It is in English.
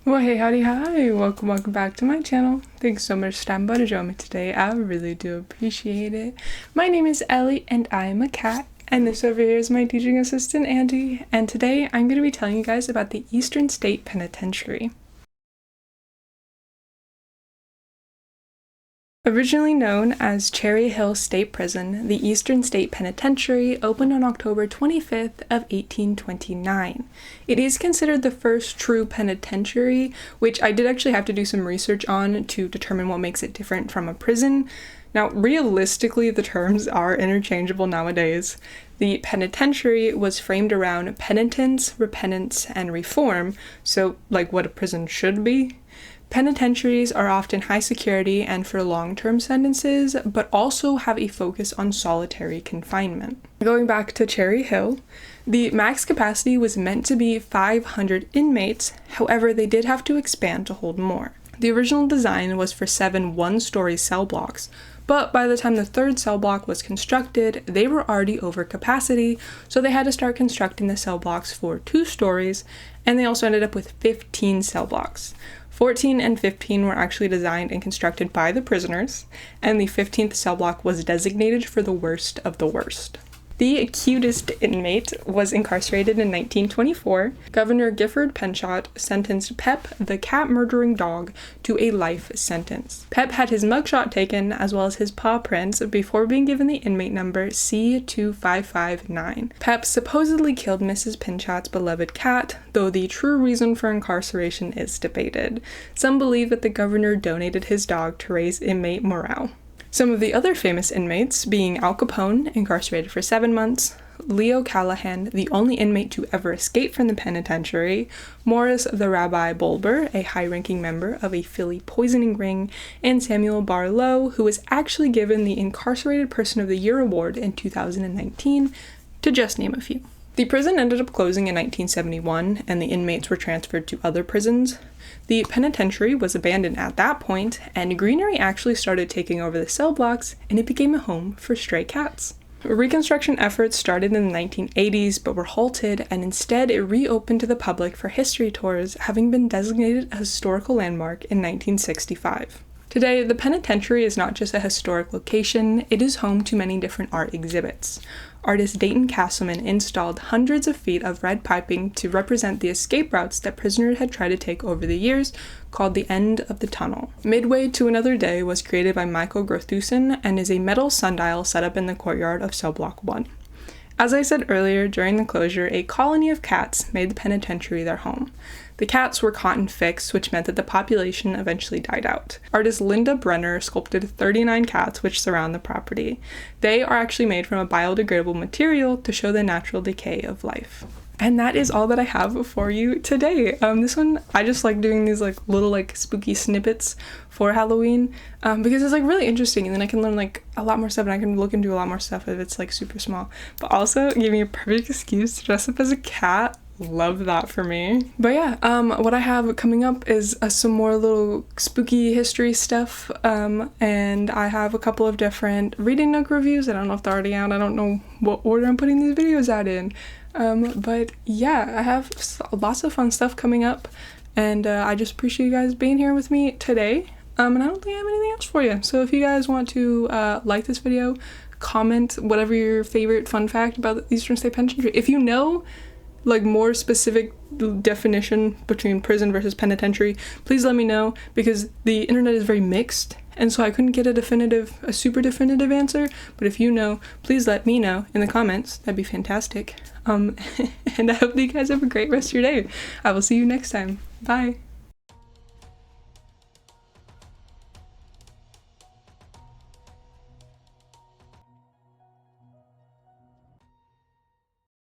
Well, hey, howdy, hi, welcome back to my channel. Thanks so much for stopping by to join me today. I really do appreciate it. My name is Ellie and I am a cat, and this over here is my teaching assistant, Andy, and today I'm going to be telling you guys about the Eastern State Penitentiary. Originally known as Cherry Hill State Prison, the Eastern State Penitentiary opened on October 25th of 1829. It is considered the first true penitentiary, which I did actually have to do some research on to determine what makes it different from a prison. Now, realistically, the terms are interchangeable nowadays. The penitentiary was framed around penitence, repentance, and reform, so like what a prison should be. Penitentiaries are often high security and for long-term sentences, but also have a focus on solitary confinement. Going back to Cherry Hill, the max capacity was meant to be 500 inmates, however they did have to expand to hold more. The original design was for 7 one-story cell blocks, but by the time the third cell block was constructed, they were already over capacity, so they had to start constructing the cell blocks for 2 stories, and they also ended up with 15 cell blocks. 14 and 15 were actually designed and constructed by the prisoners, and the 15th cell block was designated for the worst of the worst. The acutest inmate was incarcerated in 1924. Governor Gifford Pinchot sentenced Pep, the cat-murdering dog, to a life sentence. Pep had his mugshot taken, as well as his paw prints, before being given the inmate number C2559. Pep supposedly killed Mrs. Pinchot's beloved cat, though the true reason for incarceration is debated. Some believe that the governor donated his dog to raise inmate morale. Some of the other famous inmates being Al Capone, incarcerated for 7 months, Leo Callahan, the only inmate to ever escape from the penitentiary, Morris the Rabbi Bulber, a high-ranking member of a Philly poisoning ring, and Samuel Barlow, who was actually given the Incarcerated Person of the Year award in 2019, to just name a few. The prison ended up closing in 1971, and the inmates were transferred to other prisons. The penitentiary was abandoned at that point, and greenery actually started taking over the cell blocks, and it became a home for stray cats. Reconstruction efforts started in the 1980s, but were halted, and instead it reopened to the public for history tours, having been designated a historical landmark in 1965. Today, the penitentiary is not just a historic location, it is home to many different art exhibits. Artist Dayton Castleman installed hundreds of feet of red piping to represent the escape routes that prisoners had tried to take over the years, called the End of the Tunnel. Midway to Another Day was created by Michael Grothusen and is a metal sundial set up in the courtyard of Cell Block 1. As I said earlier, during the closure, a colony of cats made the penitentiary their home. The cats were caught and fixed, which meant that the population eventually died out. Artist Linda Brenner sculpted 39 cats which surround the property. They are actually made from a biodegradable material to show the natural decay of life. And that is all that I have for you today. This one, I just like doing these little spooky snippets for Halloween because it's really interesting, and then I can learn a lot more stuff, and I can look into a lot more stuff if it's super small. But also give me a perfect excuse to dress up as a cat. Love that for me. But yeah, what I have coming up is some more little spooky history stuff, and I have a couple of different reading nook reviews. I don't know if they're already out. I don't know what order I'm putting these videos out in. But yeah, I have lots of fun stuff coming up, and I just appreciate you guys being here with me today. And I don't think I have anything else for you. So if you guys want to like this video, comment whatever your favorite fun fact about the Eastern State Penitentiary. If you know more specific definition between prison versus penitentiary, please let me know, because the internet is very mixed, and so I couldn't get a super definitive answer. But if you know, please let me know in the comments. That'd be fantastic. And I hope that you guys have a great rest of your day. I will see you next time. Bye.